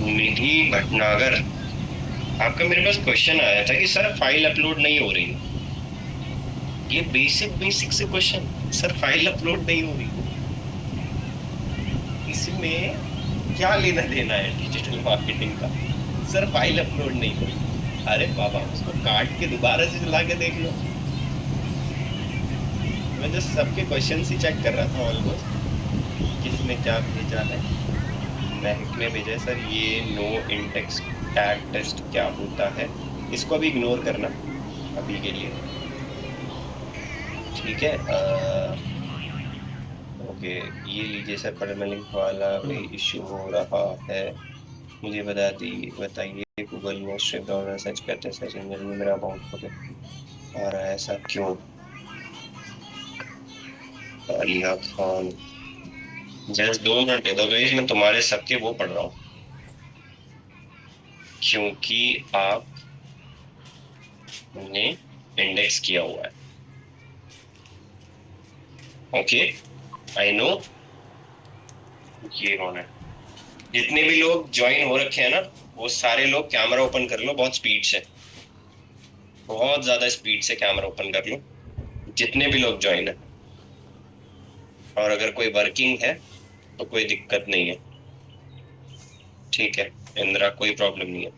निधि भटनागर, आपका मेरे पास क्वेश्चन आया था कि सर फाइल अपलोड नहीं हो रही। ये बेसिक बेसिक से क्वेश्चन, सर फाइल अपलोड नहीं हो रही, इसमें क्या लेना देना है डिजिटल मार्केटिंग का? सर फाइल अपलोड नहीं हो रही। अरे बाबा, उसको काट के दोबारा से चला के देख लो। मैं जस्ट सबके क्वेश्चन ही चेक कर रहा था ऑलमोस्ट, किसने क्या भेजा है। महक ने भेजा है सर ये नो इंडेक्स टैग टेस्ट क्या होता है, इसको अभी इग्नोर करना अभी के लिए। ठीक है। ओके, ये लीजिए सर, परमालिंक वाला भी इश्यू हो रहा है, मुझे बताइए गूगल में स्ट्रिप डाउन सर्च करते सर्च इंजन में मेरा अकाउंट हो आ रहा है, ऐसा क्यों? आलिया खान, जस्ट 2 मिनट दे दो भाई, मैं तुम्हारे सबके वो पढ़ रहा हूँ, क्योंकि आपने इंडेक्स किया हुआ है। Okay, I know. ये कौन है? जितने भी लोग ज्वाइन हो रखे हैं ना, वो सारे लोग कैमरा ओपन कर लो बहुत स्पीड से, बहुत ज्यादा स्पीड से कैमरा ओपन कर लो, जितने भी लोग ज्वाइन है। और अगर कोई वर्किंग है तो कोई दिक्कत नहीं है, ठीक है इंदिरा, कोई प्रॉब्लम नहीं है।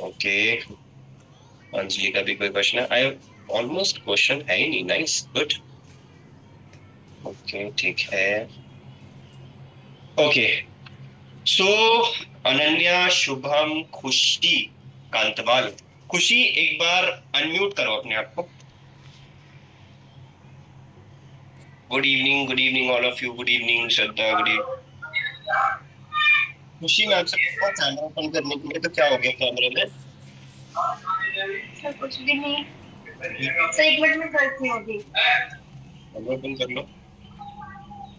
ओके, अंजलि का भी कोई क्वेश्चन है? आई ऑलमोस्ट क्वेश्चन है ही नहीं। Nice, good. ओके ठीक है। ओके, सो अनन्या, शुभम, खुशी, कांतवाल। खुशी, एक बार अनम्यूट करो अपने आप को। Good evening all of you, good evening Shraddha, good evening. खुशी, मैं आपसे पूछता कैमरा ओपन करने के लिए, तो क्या हो गया कैमरे में? सर कुछ भी नहीं। सर 1 मिनट में करती हूँ अभी। कैमरा ओपन कर लो।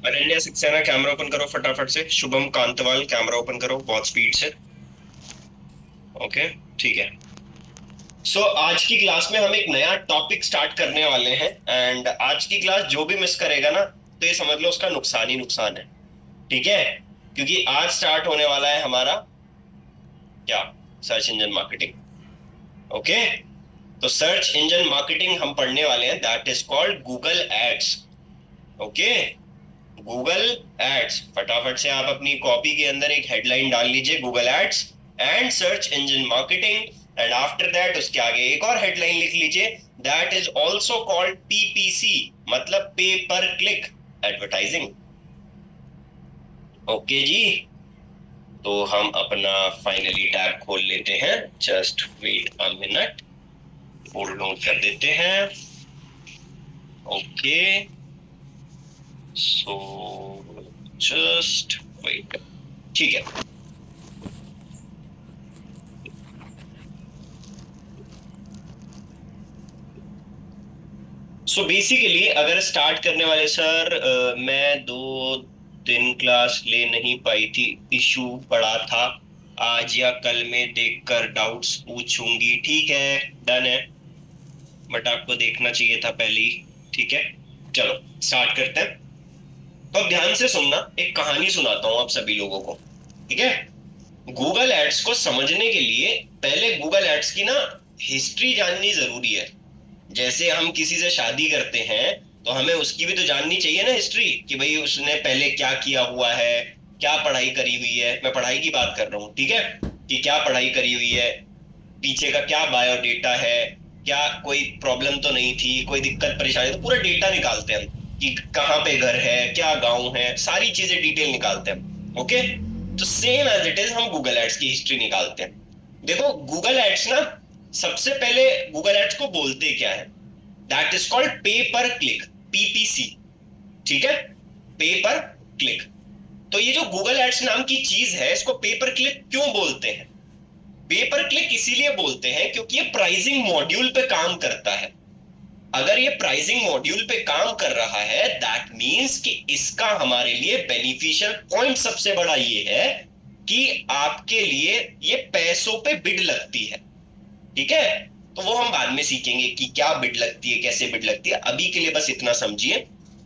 अनन्या सक्सेना कैमरा ओपन करो फटाफट से। शुभम कांतवाल कैमरा ओपन करो बहुत स्पीड से। ओके ठीक है। सो आज की क्लास में हम एक नया टॉपिक स्टार्ट करने वाले हैं, एंड आज की क्लास जो भी मिस करेगा ना, तो ये समझ लो उसका नुकसान ही नुकसान है। ठीक है, क्योंकि आज स्टार्ट होने वाला है हमारा क्या, सर्च इंजन मार्केटिंग। ओके, तो सर्च इंजन मार्केटिंग हम पढ़ने वाले हैं, that is called Google ads. Okay, Google ads. फटाफट से आप अपनी कॉपी के अंदर एक हेडलाइन डाल लीजिए, Google ads and search engine marketing, and after that उसके आगे एक और हेडलाइन लिख लीजिए, that is also called PPC, मतलब पे पर क्लिक एडवर्टाइजिंग। ओके जी, तो हम अपना फाइनली टैब खोल लेते हैं। जस्ट वेट अ मिनट, फोल्ड नोट कर देते हैं। Okay, so just wait. ठीक है। सो बेसिकली अगर स्टार्ट करने वाले सर, मैं 2 दिन क्लास ले नहीं पाई थी, इशू पड़ा था, आज या कल में देखकर डाउट्स पूछूंगी। ठीक है, डन है, बट आपको देखना चाहिए था पहले ही। ठीक है, चलो स्टार्ट करते हैं। तो अब ध्यान से सुनना, एक कहानी सुनाता हूं आप सभी लोगों को। ठीक है, गूगल एड्स को समझने के लिए पहले गूगल एड्स की ना हिस्ट्री जाननी जरूरी है। जैसे हम किसी से शादी करते हैं, तो हमें उसकी भी तो जाननी चाहिए ना हिस्ट्री, कि भाई उसने पहले क्या किया हुआ है, क्या पढ़ाई करी हुई है। मैं पढ़ाई की बात कर रहा हूँ, ठीक है, कि क्या पढ़ाई करी हुई है, पीछे का क्या बायोडेटा है, क्या कोई प्रॉब्लम तो नहीं थी, कोई दिक्कत परेशानी, तो पूरा डेटा निकालते हैं हम, कि कहाँ पे घर है, क्या गांव है, सारी चीजें डिटेल निकालते हैं। ओके, तो सेम एज इट इज हम गूगल एड्स की हिस्ट्री निकालते हैं। देखो गूगल एड्स ना, सबसे पहले गूगल एड्स को बोलते क्या है, दैट इज कॉल्ड पे पर क्लिक, पीपीसी। ठीक है, पे पर क्लिक। तो ये जो गूगल एड्स नाम की चीज है, इसको पे पर क्लिक क्यों बोलते हैं? पे पर क्लिक इसीलिए बोलते हैं क्योंकि ये प्राइसिंग मॉड्यूल पे काम करता है। अगर ये प्राइसिंग मॉड्यूल पे काम कर रहा है, दैट मींस कि इसका हमारे लिए बेनिफिशियल पॉइंट सबसे बड़ा ये है कि आपके लिए ये पैसों पे बिड लगती है। ठीक है, तो वो हम बाद में सीखेंगे कि क्या बिड लगती है, कैसे बिड लगती है। अभी के लिए बस इतना समझिए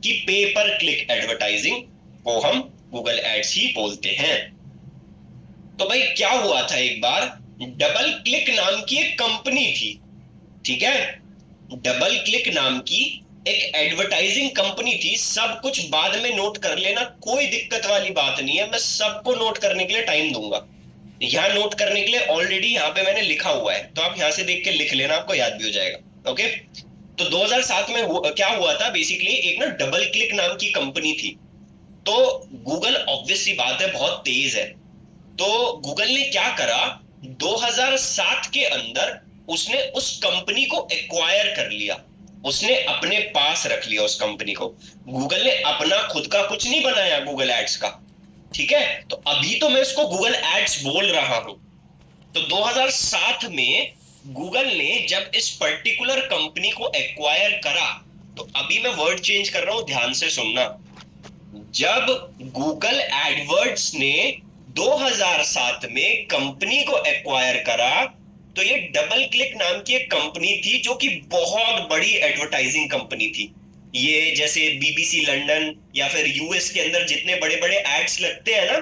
कि पे पर क्लिक एडवर्टाइजिंग को हम गूगल एड्स ही बोलते हैं। तो भाई क्या हुआ था, एक बार डबल क्लिक नाम की एक कंपनी थी, ठीक है। डबल क्लिक नाम की एक एडवर्टाइजिंग कंपनी थी। सब कुछ बाद में नोट कर लेना, कोई दिक्कत वाली बात नहीं है, मैं सबको नोट करने के लिए टाइम दूंगा। यहाँ नोट करने के लिए ऑलरेडी यहाँ पे मैंने लिखा हुआ है, तो आप यहाँ से देख के लिख लेना, आपको याद भी हो जाएगा। ओके। तो 2007 में क्या हुआ था, बेसिकली एक ना डबल क्लिक नाम की कंपनी थी। तो गूगल ऑब्वियस सी बात है बहुत तेज है, तो गूगल ने क्या करा, 2007 के अंदर उसने उस कंपनी को एक्वायर कर लिया, उसने अपने पास रख लिया उस कंपनी को। गूगल ने अपना खुद का कुछ नहीं बनाया गूगल एड्स का, ठीक है। तो अभी तो मैं इसको गूगल एड्स बोल रहा हूं। तो 2007 में गूगल ने जब इस पर्टिकुलर कंपनी को एक्वायर करा, तो अभी मैं वर्ड चेंज कर रहा हूं, ध्यान से सुनना। जब गूगल एडवर्ड्स ने 2007 में कंपनी को एक्वायर करा, तो ये डबल क्लिक नाम की एक कंपनी थी जो कि बहुत बड़ी एडवर्टाइजिंग कंपनी थी। ये जैसे बीबीसी लंदन या फिर यूएस के अंदर जितने बड़े बड़े एड्स लगते हैं ना,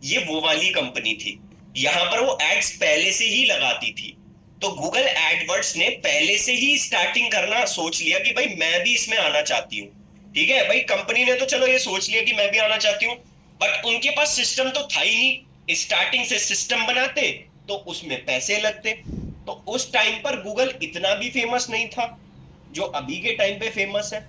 ये वो वाली कंपनी थी। यहां पर वो एड्स पहले से ही लगाती थी। तो गूगल एडवर्ड्स ने पहले से ही स्टार्टिंग करना सोच लिया कि भाई मैं भी इसमें आना चाहती हूँ, ठीक है। भाई कंपनी ने तो चलो ये सोच लिया कि मैं भी आना चाहती हूँ, बट उनके पास सिस्टम तो था ही नहीं। स्टार्टिंग से सिस्टम बनाते तो उसमें पैसे लगते। तो उस टाइम पर गूगल इतना भी फेमस नहीं था जो अभी के टाइम पे फेमस है।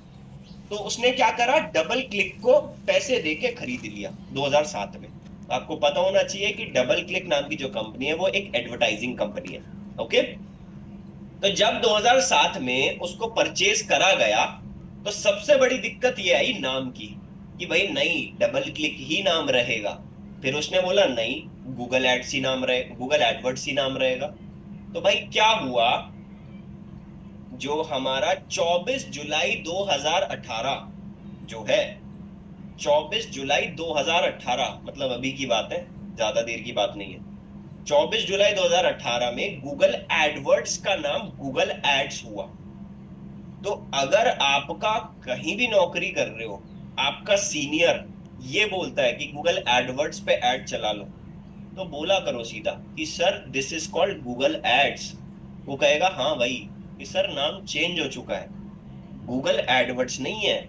तो उसने क्या करा, डबल क्लिक को पैसे देके खरीद लिया 2007 में। आपको पता होना चाहिए कि डबल क्लिक नाम की जो कंपनी है वो एक एडवर्टाइजिंग कंपनी है। ओके। तो जब 2007 में उसको परचेज करा गया, तो सबसे बड़ी दिक्कत ये आई नाम की, कि भाई नहीं डबल क्लिक ही नाम रहेगा। फिर उसने बोला नहीं, गूगल एड्स ही नाम रहे, गूगल एडवर्ड्स ही नाम रहेगा। तो भाई क्या हुआ, जो हमारा 24 जुलाई 2018 जो है, 24 जुलाई 2018 मतलब अभी की बात है, ज्यादा देर की बात नहीं है। 24 जुलाई 2018 में गूगल एडवर्ड्स का नाम गूगल एड्स हुआ। तो अगर आपका कहीं भी नौकरी कर रहे हो, आपका सीनियर ये बोलता है कि गूगल एडवर्ड्स पे ऐड चला लो, तो बोला करो सीधा कि sir this is called Google ads. वो कहेगा हाँ भाई कि सर नाम चेंज हो चुका है, गूगल एडवर्ड्स नहीं है,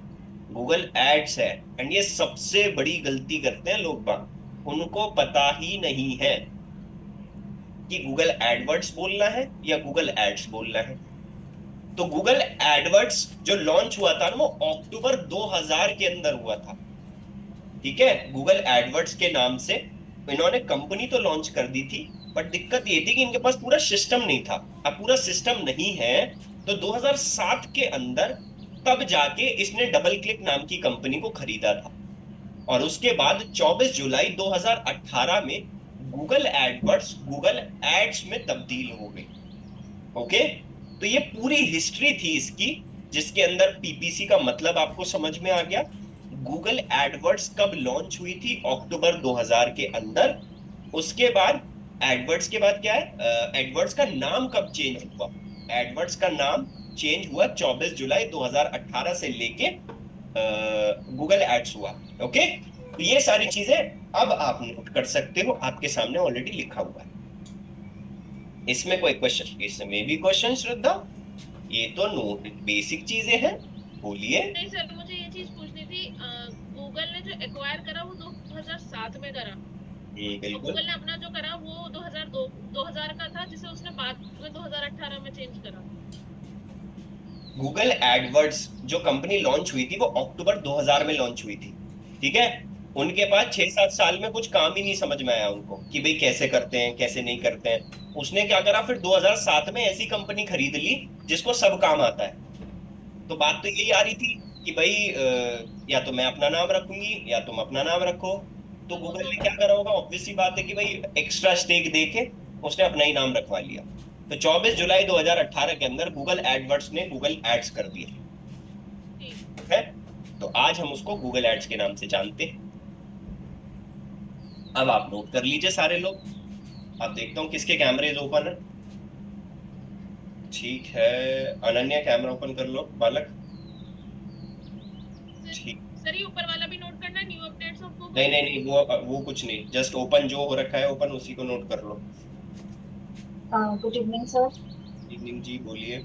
गूगल एड्स है। एंड ये सबसे बड़ी गलती करते हैं लोग बाग, उनको पता ही नहीं है कि गूगल एडवर्ड्स बोलना है या गूगल एड्स बोलना है। तो गूगल एडवर्ड्स जो लॉन्च हुआ था ना, वो अक्टूबर 2000 के अंदर हुआ था, ठीक है। गूगल एडवर्ड्स के नाम से इन्होंने कंपनी तो लॉन्च कर दी थी, बट दिक्कत ये थी कि इनके पास पूरा सिस्टम नहीं था। अब पूरा सिस्टम नहीं है, तो 2007 के अंदर तब जाके इसने डबल क्लिक नाम की कंपनी को खरीदा था। और उसके बाद 24 जुलाई 2018 में गूगल एडवर्ड्स गूगल एड्स में तब्दील हो गई। ओके। तो ये पूरी हिस्ट्री थी इसकी, जिसके अंदर पीपीसी का मतलब आपको समझ में आ गया। गूगल एडवर्ड्स कब लॉन्च हुई थी, अक्टूबर 2000 के अंदर। उसके बाद एडवर्ड्स के बाद क्या है, एडवर्ड्स का नाम कब चेंज हुआ, एडवर्ड्स का नाम चेंज हुआ 24 जुलाई 2018 से लेके गूगल एड्स हुआ। ओके। तो ये सारी चीजें अब आप नोट कर सकते हो, आपके सामने ऑलरेडी लिखा हुआ है। इसमें कोई क्वेश्चन, इसमें भी क्वेश्चन श्रद्धा? ये तो नोट बेसिक चीजें हैं, बोलिए। नहीं सर, मुझे ये चीज पूछनी थी, गूगल ने जो एक्वायर करा वो 2007 में करा, तो बिल्कुल। गूगल ने अपना जो करा वो 2000 का था, जिसे उसने बाद में 2018 में चेंज करा। गूगल एडवर्ड्स जो कंपनी लॉन्च हुई थी वो अक्टूबर 2000 में लॉन्च हुई थी, ठीक है। उनके पास 6-7 साल में कुछ काम ही नहीं समझ में आया उनको कि भाई कैसे करते हैं कैसे नहीं करते हैं। उसने क्या करा, फिर 2007 में ऐसी कंपनी खरीद ली जिसको सब काम आता है। तो बात तो यही आ रही थी कि भाई या तो मैं अपना नाम रखूंगी या तुम अपना नाम रखो। तो गूगल ने क्या करा होगा, ऑब्वियस सी बात है कि भाई एक्स्ट्रा स्टेक देके उसने अपना ही नाम रखवा लिया। तो 24 जुलाई 2018 के अंदर गूगल एडवर्ड्स ने गूगल एड्स कर दिया ठीक है। तो आज हम उसको गूगल एड्स के नाम से जानते हैं। अब आप नोट कर लीजिए सारे लोग। अब देखता हूं किसके कैमरेज ओपन है। ठीक है, अनन्या कैमरा ओपन कर लो बालक। सर, ठीक। सर ये ऊपर वाला भी नोट करना, न्यू अपडेट्स एड्स ऑफ नहीं गूगल? नहीं नहीं, वो कुछ नहीं, जस्ट ओपन जो हो रखा है ओपन उसी को नोट कर लो। Good evening sir. Evening ji, बोलिए।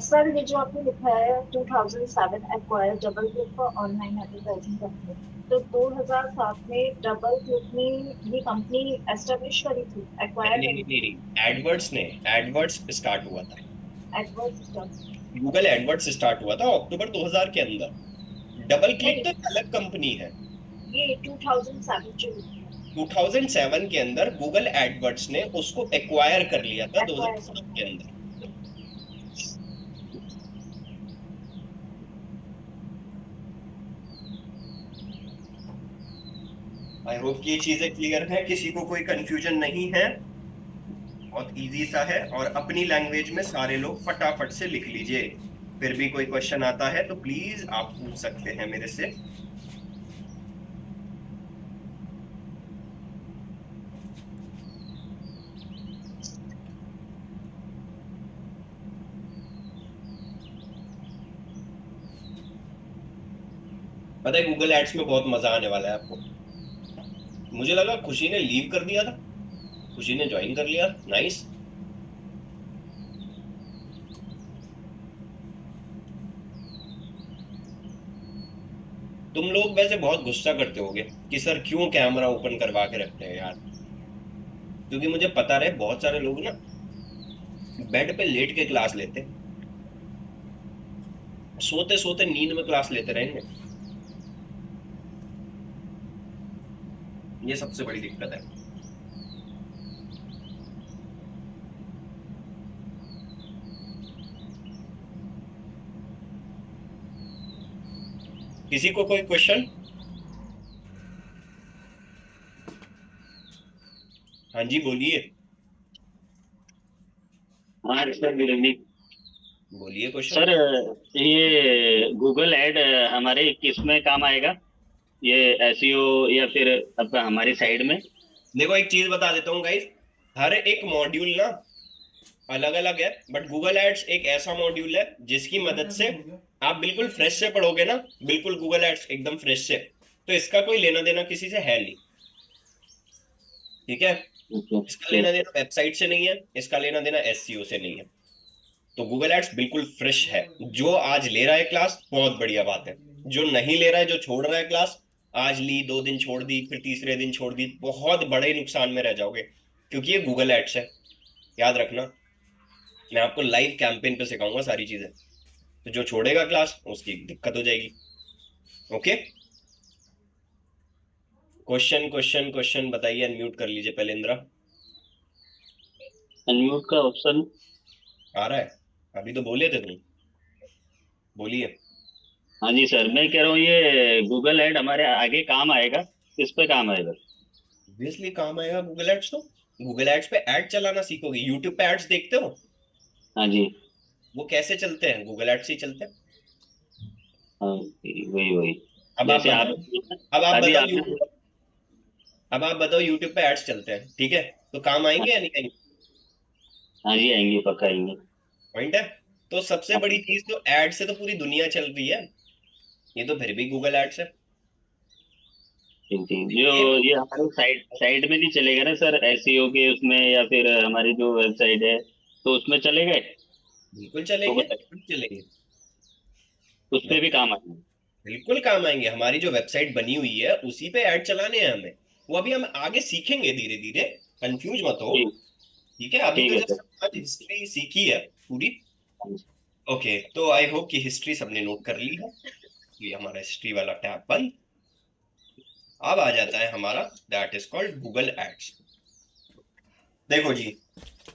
सर ये जो आपने लिखा है 2007 acquire double click for online advertising company, तो 2007 में डबल क्लिक ने ये कंपनी एस्टेब्लिश करी थी, नहीं एक्वायर नहीं करी नहीं थी? नहीं, एडवर्ड्स ने, एडवर्ड्स स्टार्ट हुआ था। Edward system? Google AdWords start हुआ था अक्टूबर 2000 के अंदर। डबल क्लिक नहीं, तो एक अलग कंपनी है। ये 2007 जो लिखा है 2007 के अंदर गूगल एडवर्ड्स ने उसको एक्वायर कर लिया था एक्वायर 2007 करी। के अंदर। आई होप कि ये चीजें क्लियर है, किसी को कोई कंफ्यूजन नहीं है। बहुत इजी सा है, और अपनी लैंग्वेज में सारे लोग फटाफट से लिख लीजिए। फिर भी कोई क्वेश्चन आता है तो प्लीज आप पूछ सकते हैं मेरे से। पता है गूगल एड्स में बहुत मजा आने वाला है आपको। मुझे लगा खुशी ने लीव कर दिया था, खुशी ने ज्वाइन कर लिया, नाइस। तुम लोग वैसे बहुत गुस्सा करते होगे कि सर क्यों कैमरा ओपन करवा के रखते हैं यार, क्योंकि मुझे पता रहे बहुत सारे लोग ना बेड पे लेट के क्लास लेते हैं, सोते सोते नींद में क्लास लेते रहेंगे। ये सबसे बड़ी दिक्कत है। किसी को कोई क्वेश्चन? हाँ जी बोलिए। हाँ सर, गुड इवनिंग। बोलिए क्वेश्चन। सर, ये गूगल ऐड हमारे किस में काम आएगा? ये एसईओ या फिर अब हमारी साइड में? देखो एक चीज बता देता हूँ गाइस, हर एक मॉड्यूल ना अलग अलग है, बट गूगल एड्स एक ऐसा मॉड्यूल है जिसकी मदद से आप बिल्कुल फ्रेश से पढ़ोगे ना, बिल्कुल गूगल एड्स एकदम फ्रेश से, तो इसका कोई लेना देना किसी से है नहीं। ठीक है, ओके इसका ओके। लेना देना वेबसाइट से नहीं है, इसका लेना देना एसईओ से नहीं है। तो गूगल एड्स बिल्कुल फ्रेश है। जो आज ले रहा है क्लास बहुत बढ़िया बात है, जो नहीं ले रहा है, जो छोड़ रहा है क्लास, आज ली 2 दिन छोड़ दी फिर तीसरे दिन छोड़ दी, बहुत बड़े नुकसान में रह जाओगे, क्योंकि ये गूगल एड्स है। याद रखना, मैं आपको लाइव कैंपेन पे सिखाऊंगा सारी चीजें, तो जो छोड़ेगा क्लास उसकी दिक्कत हो जाएगी। ओके, क्वेश्चन क्वेश्चन क्वेश्चन बताइए, अनम्यूट कर लीजिए पहले इंदिरा। अनम्यूट का ऑप्शन? आ रहा है? अभी तो बोले थे तुम, बोलिए। हाँ जी सर, मैं कह रहा हूँ ये गूगल ऐड हमारे आगे काम आएगा, किस पे काम आएगा? ऑब्वियसली काम आएगा गूगल एड्स तो। गूगल एड्स पे एड चलाना सीखोगे, यूट्यूब पे एड्स देखते हो, हाँ जी। वो कैसे चलते हैं? गूगल एड्स ही चलते हैं। हाँ, वही वही। अब आप जैसे आप, बताओ, अब आप अभी बताओ आपने, यूट्यूब, अब आप बताओ यूट्यूब पे एड्स चलते हैं, ठीक है, तो काम हाँ आएंगे या नहीं आएंगे? हाँ जी, आएंगे, पक्का आएंगे। पॉइंट है। तो सबसे हाँ बड़ी चीज तो एड से तो पूरी दुनिया चल रही है, ये तो फिर भी गूगल एड्स है। जी जी। जो ये ये हमारे साइड साइड में नहीं चलेगा ना सर, एसईओ के उसमें या फिर हमारी जो वेबसाइट है तो उसमें चलेगा? बिल्कुल चलेंगे, गूगल बिल्कुल चलेंगे। उस पे भी काम आएगा? बिल्कुल काम आएंगे, हमारी जो वेबसाइट बनी हुई है उसी पे ऐड चलाने हैं हमें। वो अभी हम आगे सीखेंगे धीरे धीरे, कंफ्यूज मत हो। ठीक। ठीक है, अभी ठीक तो है जस्ट सर। आज हिस्ट्री सीखी है पूरी। हाँ जी। ओके, तो आई होप कि हिस्ट्री सबने नोट कर ली है। ये हमारा हिस्ट्री वाला टैब बंद। अब आ जाता है हमारा that is called Google ads. देखो जी,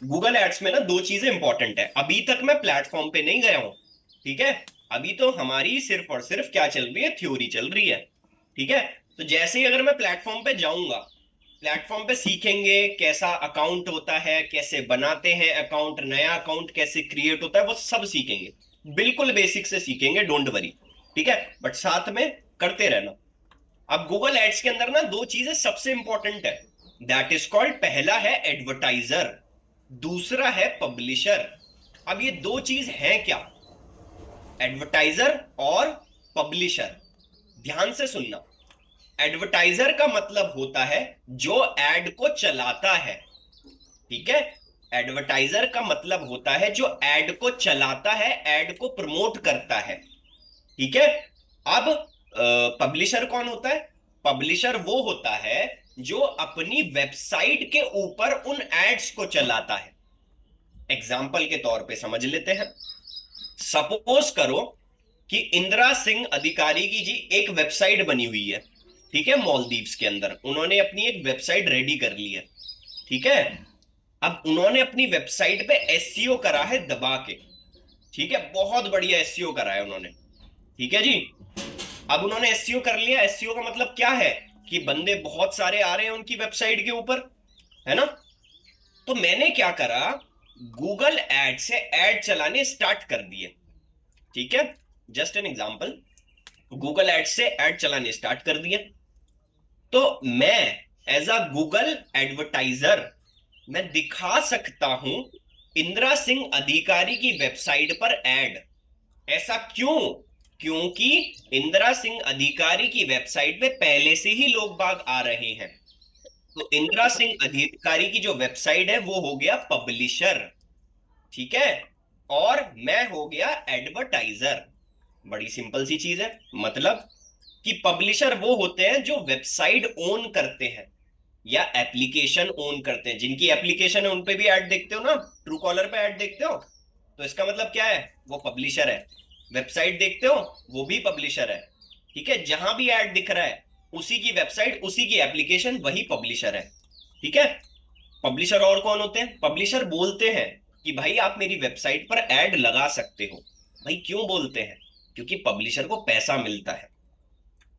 गूगल एड्स में ना दो चीजें इंपॉर्टेंट है, अभी तक मैं प्लेटफॉर्म पे नहीं गया हूं। ठीक है, अभी तो हमारी सिर्फ और सिर्फ क्या चल रही है, थ्योरी चल रही है। ठीक है, तो जैसे ही अगर मैं प्लेटफॉर्म पे जाऊंगा, प्लेटफॉर्म पे सीखेंगे कैसा अकाउंट होता है, कैसे बनाते हैं अकाउंट, नया अकाउंट कैसे क्रिएट होता है, वो सब सीखेंगे। बिल्कुल बेसिक से सीखेंगे, डोंट वरी। ठीक है, बट साथ में करते रहना। अब गूगल एड्स के अंदर ना दो चीजें सबसे इंपॉर्टेंट है, दैट इज कॉल्ड, पहला है एडवर्टाइजर, दूसरा है पब्लिशर। अब ये दो चीज है क्या? एडवर्टाइजर और पब्लिशर। ध्यान से सुनना, एडवर्टाइजर का मतलब होता है जो एड को चलाता है, ठीक है। एडवर्टाइजर का मतलब होता है जो एड को चलाता है, एड को प्रमोट करता है, ठीक है। अब पब्लिशर कौन होता है? पब्लिशर वो होता है जो अपनी वेबसाइट के ऊपर उन एड्स को चलाता है। एग्जाम्पल के तौर पे समझ लेते हैं। सपोज करो कि इंदिरा सिंह अधिकारी की जी एक वेबसाइट बनी हुई है, ठीक है, मालदीव्स के अंदर उन्होंने अपनी एक वेबसाइट रेडी कर ली है, ठीक है। अब उन्होंने अपनी वेबसाइट पे एसईओ करा है दबा के, ठीक है, बहुत बढ़िया एसईओ करा है उन्होंने, ठीक है जी। अब उन्होंने एसईओ कर लिया। एसईओ का मतलब क्या है कि बंदे बहुत सारे आ रहे हैं उनकी वेबसाइट के ऊपर, है ना। तो मैंने क्या करा, गूगल एड से एड चलाने स्टार्ट कर दिए, ठीक है। Just an example, Google ad से एड चलाने स्टार्ट कर दिए। तो मैं एज अ गूगल एडवर्टाइजर मैं दिखा सकता हूं इंदिरा सिंह अधिकारी की वेबसाइट पर एड। ऐसा क्यों? क्योंकि इंदिरा सिंह अधिकारी की वेबसाइट पे पहले से ही लोग बाग आ रहे हैं। तो इंदिरा सिंह अधिकारी की जो वेबसाइट है वो हो गया पब्लिशर, ठीक है, और मैं हो गया एडवर्टाइजर। बड़ी सिंपल सी चीज है। मतलब कि पब्लिशर वो होते हैं जो वेबसाइट ओन करते हैं या एप्लीकेशन ओन करते हैं। जिनकी एप्लीकेशन है उन पे भी ऐड देखते हो ना, ट्रू कॉलर पे ऐड देखते हो, तो इसका मतलब क्या है, वो पब्लिशर है। वेबसाइट देखते हो, वो भी पब्लिशर है, ठीक है। जहां भी ऐड दिख रहा है उसी की वेबसाइट, उसी की एप्लीकेशन, वही पब्लिशर है, ठीक है। पब्लिशर और कौन होते हैं? पब्लिशर बोलते हैं कि भाई आप मेरी वेबसाइट पर ऐड लगा सकते हो। भाई क्यों बोलते हैं? क्योंकि पब्लिशर को पैसा मिलता है,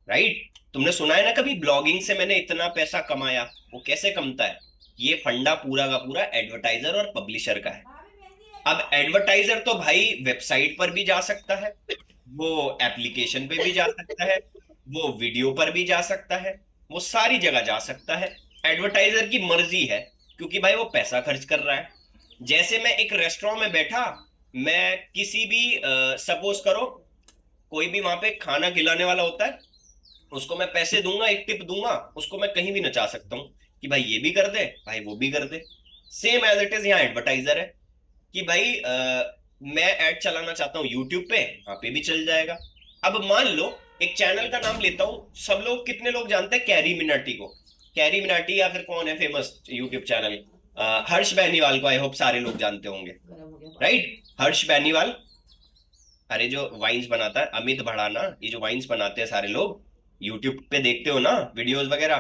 राइट। तुमने सुना है ना कभी, ब्लॉगिंग से मैंने इतना पैसा कमाया। वो कैसे कमता है? ये फंडा पूरा का पूरा एडवर्टाइजर और पब्लिशर का है। अब एडवर्टाइजर तो भाई वेबसाइट पर भी जा सकता है, वो एप्लीकेशन पे भी जा सकता है, वो वीडियो पर भी जा सकता है, वो सारी जगह जा सकता है। एडवर्टाइजर की मर्जी है, क्योंकि भाई वो पैसा खर्च कर रहा है। जैसे मैं एक रेस्टोरेंट में बैठा, मैं किसी भी सपोज करो कोई भी वहां पे खाना खिलाने वाला होता है, उसको मैं पैसे दूंगा, एक टिप दूंगा, उसको मैं कहीं भी नचा सकता हूँ कि भाई ये भी कर दे, भाई वो भी कर दे। सेम एज इट इज यहाँ एडवर्टाइजर है कि भाई मैं ऐड चलाना चाहता हूँ यूट्यूब पे, वहां पे भी चल जाएगा। अब मान लो एक चैनल का नाम लेता हूँ, सब लोग, कितने लोग जानते हैं कैरी मिनाटी को? कैरी मिनाटी या फिर कौन है famous YouTube channel, Harsh Beniwal को आई होप सारे लोग जानते होंगे, राइट। हर्ष बेनीवाल, अरे जो वाइन्स बनाता है, अमित भड़ाना, ये जो वाइन्स बनाते हैं सारे लोग, यूट्यूब पे देखते हो ना वीडियोस वगैरह,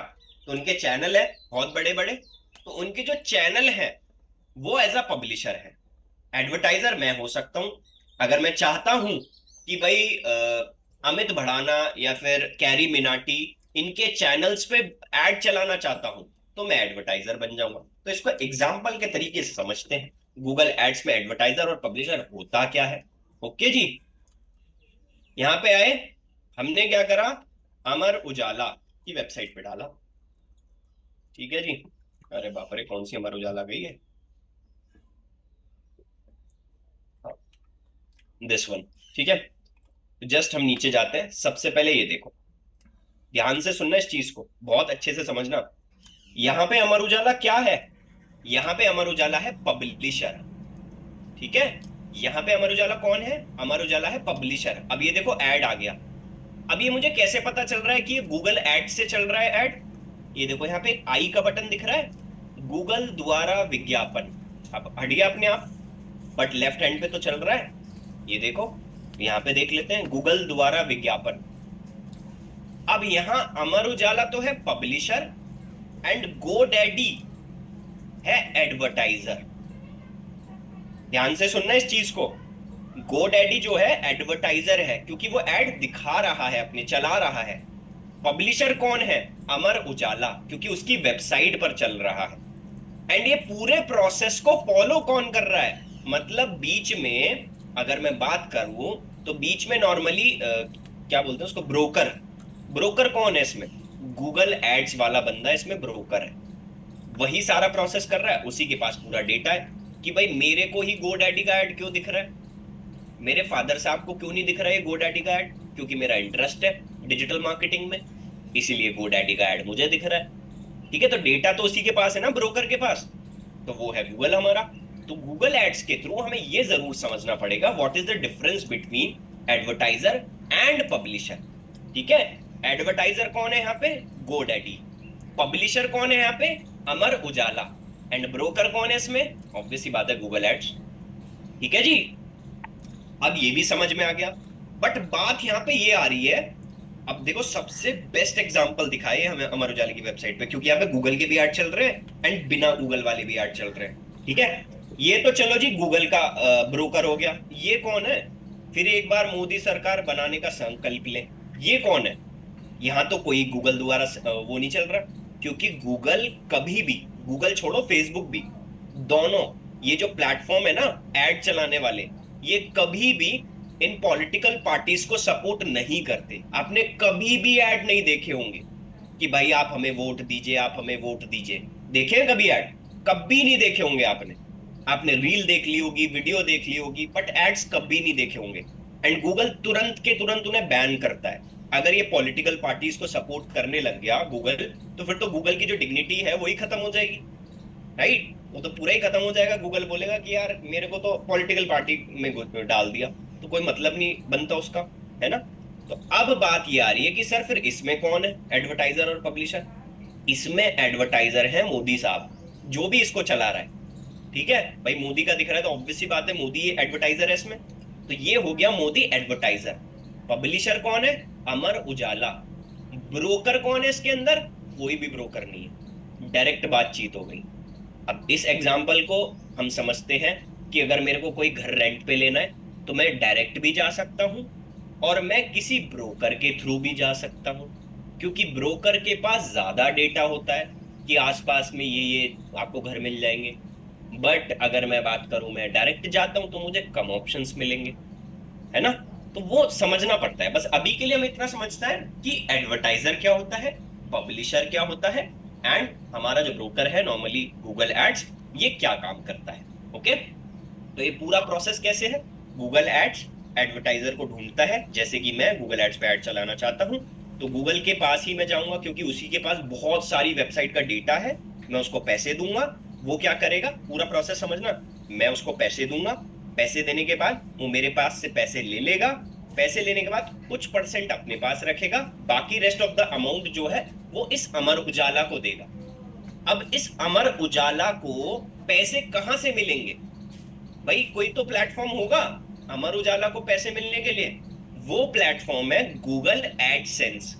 तो उनके चैनल है बहुत बड़े बड़े। तो उनके जो चैनल है वो एज अ पब्लिशर है। एडवर्टाइजर मैं हो सकता हूं अगर मैं चाहता हूं कि भाई अमित भड़ाना या फिर कैरी मिनाटी इनके चैनल्स पे ऐड चलाना चाहता हूं, तो मैं एडवर्टाइजर बन जाऊंगा। तो इसको एग्जाम्पल के तरीके से समझते हैं, गूगल एड्स में एडवर्टाइजर और पब्लिशर होता क्या है। ओके जी, यहाँ पे आए, हमने क्या करा, अमर उजाला की वेबसाइट पे डाला, ठीक है जी। अरे बाप रे, कौन सी अमर उजाला गई है, दिस वन, ठीक है। तो जस्ट हम नीचे जाते हैं। सबसे पहले ये देखो, ध्यान से सुनना, इस चीज को बहुत अच्छे से समझना। यहाँ पे अमर उजाला क्या है? यहाँ पे अमर उजाला है पब्लिशर, ठीक है। यहाँ पे अमर उजाला कौन है? अमर उजाला है पब्लिशर। अब ये देखो ऐड आ गया। अब ये मुझे कैसे पता चल रहा है कि ये गूगल एड से चल रहा है ऐड? ये देखो यहाँ पे एक आई का बटन दिख रहा है, गूगल द्वारा विज्ञापन। अब हट गया अपने आप, बट लेफ्ट हैंड पे तो चल रहा है। ये देखो, यहाँ पे देख लेते हैं, गूगल द्वारा विज्ञापन। अब यहाँ अमर उजाला तो है पब्लिशर एंड गोडैडी है एडवर्टाइजर। ध्यान से सुनना इस चीज को, गोडैडी जो है एडवर्टाइजर है, क्योंकि वो ऐड दिखा रहा है, अपने चला रहा है। पब्लिशर कौन है? अमर उजाला, क्योंकि उसकी वेबसाइट पर चल रहा है। एंड ये पूरे प्रोसेस को फॉलो कौन कर रहा है? मतलब बीच में अगर मैं बात करूं तो बीच में नॉर्मली क्या बोलते हैं उसको, ब्रोकर। ब्रोकर कौन है इसमें? गूगल एड्स वाला बंदा इसमें ब्रोकर है। वही सारा प्रोसेस कर रहा है, उसी के पास पूरा डेटा है कि भाई मेरे को ही गोडैडी का ऐड क्यों दिख रहा है, मेरे फादर साहब को क्यों नहीं दिख रहा है गोडैडी का ऐड, क्योंकि मेरा इंटरेस्ट है डिजिटल मार्केटिंग में। इसीलिए GoDaddy का ऐड मुझे दिख रहा है। ठीक है, तो डेटा तो उसी के पास है ना, ब्रोकर के पास, तो वो है गूगल हमारा। तो गूगल एड्स के थ्रू हमें ये जरूर समझना पड़ेगा what is the difference between advertiser and publisher. ठीक है, एडवर्टाइजर कौन है यहाँ पे? GoDaddy। पब्लिशर कौन है यहाँ पे? अमर उजाला। एंड ब्रोकर कौन है इसमें? ऑब्वियसली बात है, गूगल एड्स। ठीक है जी, अब ये भी समझ में आ गया। बट बात यहाँ पे ये आ रही है, अब देखो सबसे बेस्ट एग्जांपल दिखाए हमें अमर उजाला की वेबसाइट पे, क्योंकि यहाँ पे गूगल के भी ऐड चल रहे हैं एंड बिना गूगल वाले भी ऐड चल रहे हैं। ठीक है, ये तो चलो जी गूगल का ब्रोकर हो गया। ये कौन है? फिर एक बार मोदी सरकार बनाने का संकल्प ले, ये कौन है? यहाँ तो कोई गूगल द्वारा वो नहीं चल रहा, क्योंकि गूगल कभी भी, गूगल छोड़ो फेसबुक भी, दोनों ये जो प्लेटफॉर्म है ना ऐड चलाने वाले, ये कभी भी इन पॉलिटिकल पार्टीज को सपोर्ट नहीं करते। आपने कभी भी ऐड नहीं देखे होंगे कि भाई आप हमें वोट दीजिए, आप हमें वोट दीजिए। देखे हैं कभी ऐड? कभी नहीं देखे होंगे आपने। आपने रील देख ली होगी, वीडियो देख ली होगी, बट एड्स कभी नहीं देखे होंगे। एंड गूगल तुरंत के तुरंत उन्हें बैन करता है। अगर ये पॉलिटिकल पार्टीज को सपोर्ट करने लग गया गूगल, तो फिर तो गूगल की जो डिग्निटी है वही खत्म हो जाएगी, राइट? वो तो पूरा ही खत्म हो जाएगा। गूगल बोलेगा कि यार मेरे को तो पॉलिटिकल पार्टी में डाल दिया, तो कोई मतलब नहीं बनता उसका, है ना? तो अब बात ये आ रही है कि सर फिर इसमें कौन है एडवर्टाइजर और पब्लिशर? इसमें एडवर्टाइजर है मोदी साहब, जो भी इसको चला रहा है। ठीक है भाई, मोदी का दिख रहा है तो ऑब्वियसली बात है मोदी एडवर्टाइजर है इसमें, तो ये हो गया मोदी एडवर्टाइजर। पब्लिशर कौन है? अमर उजाला। ब्रोकर कौन है इसके अंदर? कोई भी ब्रोकर नहीं है, डायरेक्ट बातचीत हो गई। अब इस एग्जाम्पल को हम समझते हैं कि अगर मेरे को कोई घर रेंट पे लेना है तो मैं डायरेक्ट भी जा सकता हूं और मैं किसी ब्रोकर के थ्रू भी जा सकता हूं, क्योंकि ब्रोकर के पास ज्यादा डेटा होता है कि आसपास में ये आपको घर मिल जाएंगे। बट अगर मैं बात करूं मैं डायरेक्ट जाता हूं तो मुझे कम ऑप्शंस मिलेंगे, है ना? तो वो समझना पड़ता है। बस अभी के लिए हम इतना समझता है कि एडवर्टाइजर क्या होता है, पब्लिशर क्या होता है, एंड हमारा जो ब्रोकर है नॉर्मली गूगल एड्स, ये क्या काम करता है। ओके, तो ये पूरा प्रोसेस कैसे है? गूगल एड्स एडवर्टाइजर को ढूंढता है। जैसे कि मैं गूगल एड्स पे एड चलाना चाहता हूं तो गूगल के पास ही मैं जाऊंगा, क्योंकि उसी के पास बहुत सारी वेबसाइट का डेटा है। मैं उसको पैसे दूंगा, वो क्या करेगा, पूरा प्रोसेस समझना। मैं उसको पैसे दूंगा, पैसे देने के बाद वो मेरे पास से पैसे ले लेगा। पैसे लेने के बाद कुछ परसेंट अपने पास रखेगा, बाकी रेस्ट ऑफ द अमाउंट जो है वो इस अमर उजाला को देगा। अब इस अमर उजाला को पैसे कहां से मिलेंगे? भाई कोई तो प्लेटफॉर्म होगा अमर उजाला को पैसे मिलने के लिए। वो प्लेटफॉर्म है गूगल एडसेंस,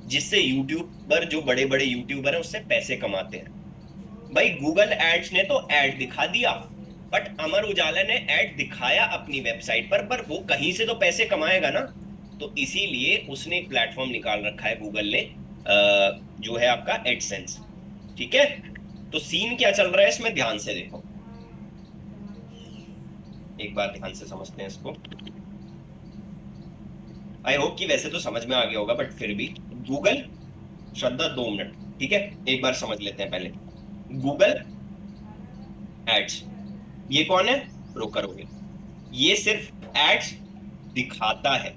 जिससे यूट्यूबर, जो बड़े बड़े यूट्यूबर हैं, उससे पैसे कमाते हैं। भाई गूगल एड्स ने तो ऐड दिखा दिया, बट अमर उजाला ने ऐड दिखाया अपनी वेबसाइट पर वो कहीं से तो पैसे कमाएगा ना। तो इसीलिए उसने एक प्लेटफॉर्म निकाल रखा है गूगल ने, जो है आपका एडसेंस। ठीक है, तो सीन क्या चल रहा है इसमें, ध्यान से देखो, एक बार ध्यान से समझते हैं इसको। आई होप कि वैसे तो समझ में आ गया होगा, बट फिर भी गूगल, श्रद्धा 2 मिनट, ठीक है, एक बार समझ लेते हैं पहले। गूगल एड्स, ये कौन है? ब्रोकर हो गया। ये सिर्फ एड्स दिखाता है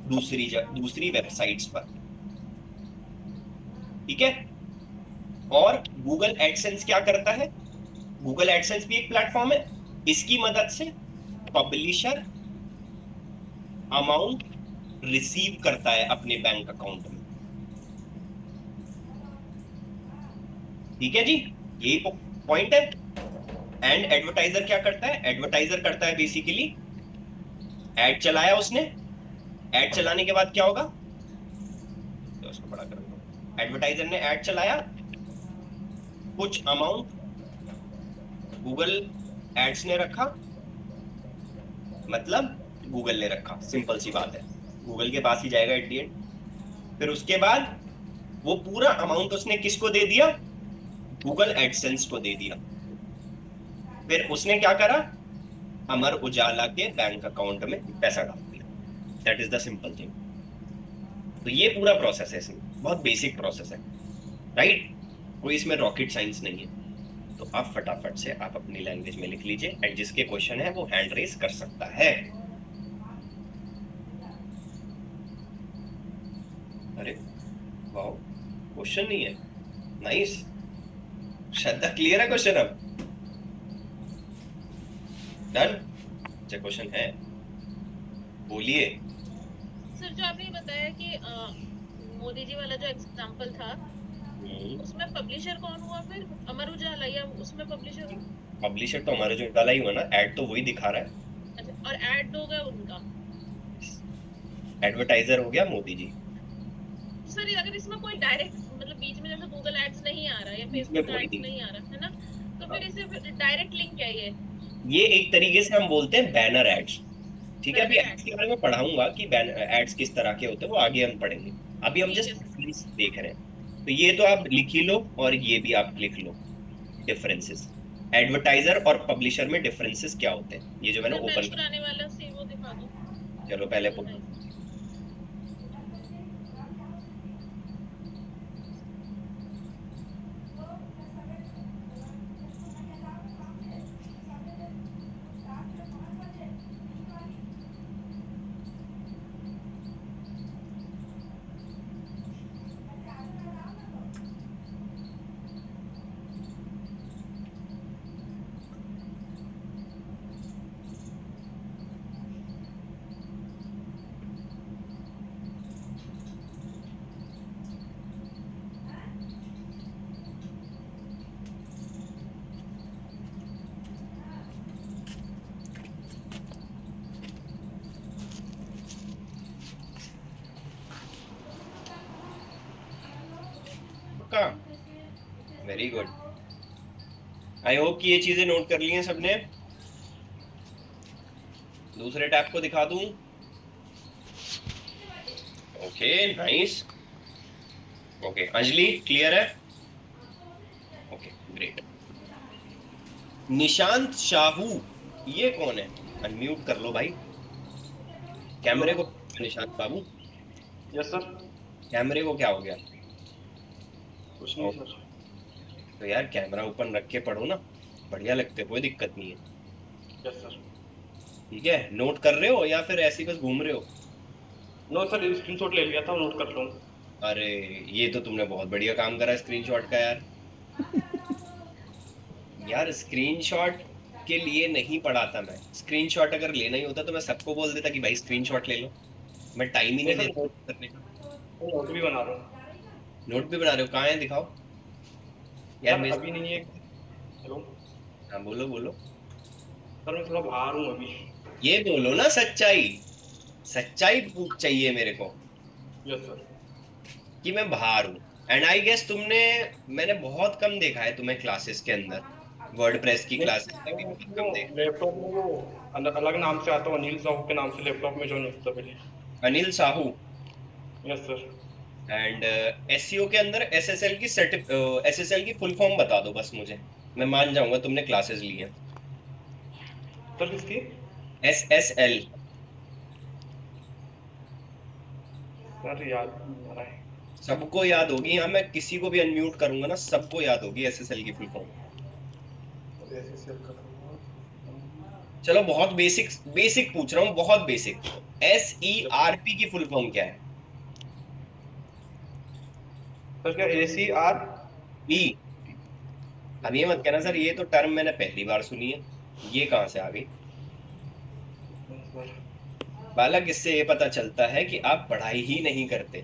दूसरी वेबसाइट्स पर, ठीक है। और गूगल एडसेंस क्या करता है? गूगल एडसेंस भी एक प्लेटफॉर्म है, इसकी मदद से पब्लिशर अमाउंट रिसीव करता है अपने बैंक अकाउंट में। ठीक है जी, यही पॉइंट है। एंड एडवर्टाइजर क्या करता है? एडवर्टाइजर करता है बेसिकली, एड चलाया उसने, एड चलाने के बाद क्या होगा, तो उसको बड़ा कर दो। एडवर्टाइजर ने एड चलाया, कुछ अमाउंट गूगल एड्स ने रखा, मतलब गूगल ने रखा, सिंपल सी बात है, गूगल के पास ही जाएगा एट दी एंड। फिर उसके बाद वो पूरा अमाउंट उसने किसको दे दिया? गूगल एडसेंस को दे दिया। फिर उसने क्या करा? अमर उजाला के बैंक अकाउंट में पैसा डाल दिया। That is the simple thing. तो ये पूरा प्रोसेस है, इसमें बहुत बेसिक प्रोसेस है, राइट? कोई इसमें रॉकेट साइंस नहीं है। तो आप फटाफट से आप अपनी लैंग्वेज में लिख लीजिए, एंड जिसके क्वेश्चन है वो हैंड रेस कर सकता है। अरे वाह, क्वेश्चन नहीं है। नाइस श्रद्धा, क्लियर है क्वेश्चन अब? डन? अच्छा क्वेश्चन है, बोलिए। सर जो आपने बताया कि मोदी जी वाला जो एग्जांपल था उसमें पब्लिशर कौन हुआ फिर? अमर उजाला या उसमें पब्लिशर हुआ? पब्लिशर तो हमारे जो डाला ही हुआ ना, ऐड तो वही दिखा रहा है। अच्छा, और ऐड हो गया उनका। एडवर्टाइजर हो गया मोदी जी। सर अगर इसमें कोई डायरेक्ट मतलब बीच में जैसे गूगल एड्स नहीं आ रहा या इसमें फेसबुक कोई एड्स नहीं। नहीं आ रहा है ना, तो फिर इसे डायरेक्ट लिंक है ये एक तरीके से हम बोलते हैं बैनर एड्स। ठीक है, अभी बैनर एड्स एड्स। के बारे में पढ़ाऊंगा कि एड्स किस तरह के होते हैं, वो आगे हम पढ़ेंगे। अभी हम ठीक है जस्ट सर। डिफरेंस देख रहे हैं। तो ये तो आप लिख ही लो और ये भी आप लिख लो, डिफरेंसेस एडवर्टाइजर और पब्लिशर में डिफरेंसेस क्या होते हैं, ये जो मैंने सर मैं ओपन पुराने वाला से वो दिखा दूं? चलो पहले नहीं। का। वेरी गुड, आई होप कि ये चीजें नोट कर ली हैं सबने। दूसरे टैब को दिखा दूं? Okay nice. Okay Anjali clear है? Okay great. निशांत शाहू ये कौन है? अनम्यूट कर लो भाई कैमरे को। Nishant Babu, yes sir. कैमरे को क्या हो गया? कुछ नहीं सर। तो यार कैमरा ओपन रख के पढ़ो ना, बढ़िया लगते, कोई दिक्कत नहीं है। Yes sir. ठीक है, नोट कर रहे हो या फिर ऐसे ही बस घूम रहे हो? नो सर, स्क्रीनशॉट ले लिया था, नोट कर लूँ। अरे ये तो तुमने बहुत बढ़िया काम करा स्क्रीनशॉट का यार। यार स्क्रीनशॉट के लिए नहीं पढ़ाता मैं। स्क्रीनशॉट अगर लेना ही होता तो मैं सबको बोल देता कि भाई स्क्रीनशॉट ले लो। मैं टाइम ही नहीं नहीं देता सर, करने का। नोट भी बना रहा हूँ। नोट भी बना रहे हो? कहाँ है दिखाओ यार। सर मेरे अभी नहीं है। हेलो हाँ बोलो बोलो। सर, मैं थोड़ा बाहर हूँ अभी। ये बोलो ना सच्चाई, सच्चाई चाहिए मेरे को यस सर। कि मैं बाहर हूँ। एंड आई गेस मैंने बहुत कम देखा है तुम्हें क्लासेस के अंदर, वर्डप्रेस की क्लासेस में भी बहुत कम देखा। लैपटॉप में वो अलग नाम से आता है, अनिल साहू के नाम से लैपटॉप में ज्वाइन होता पहले। Anil Sahu. Yes sir. And SEO के अंदर एसएसएल की एसएसएल की फुल फॉर्म बता दो बस मुझे, मैं मान जाऊंगा तुमने क्लासेस ली हैं। सर किसकी? एसएसएल। सर याद नहीं आ रहा है। सबको याद होगी, हाँ मैं किसी को भी अनम्यूट करूंगा ना सबको याद होगी एसएसएल की फुल फॉर्म। SSL का था। चलो बहुत बेसिक बेसिक पूछ रहा हूँ, बहुत बेसिक। एसईआरपी की फुल फॉर्म क्या है? सर क्या ACR? ई। अब ये मत कहना सर ये तो टर्म मैंने पहली बार सुनी है, ये कहाँ से आ गई? बालक इससे ये पता चलता है कि आप पढ़ाई ही नहीं करते।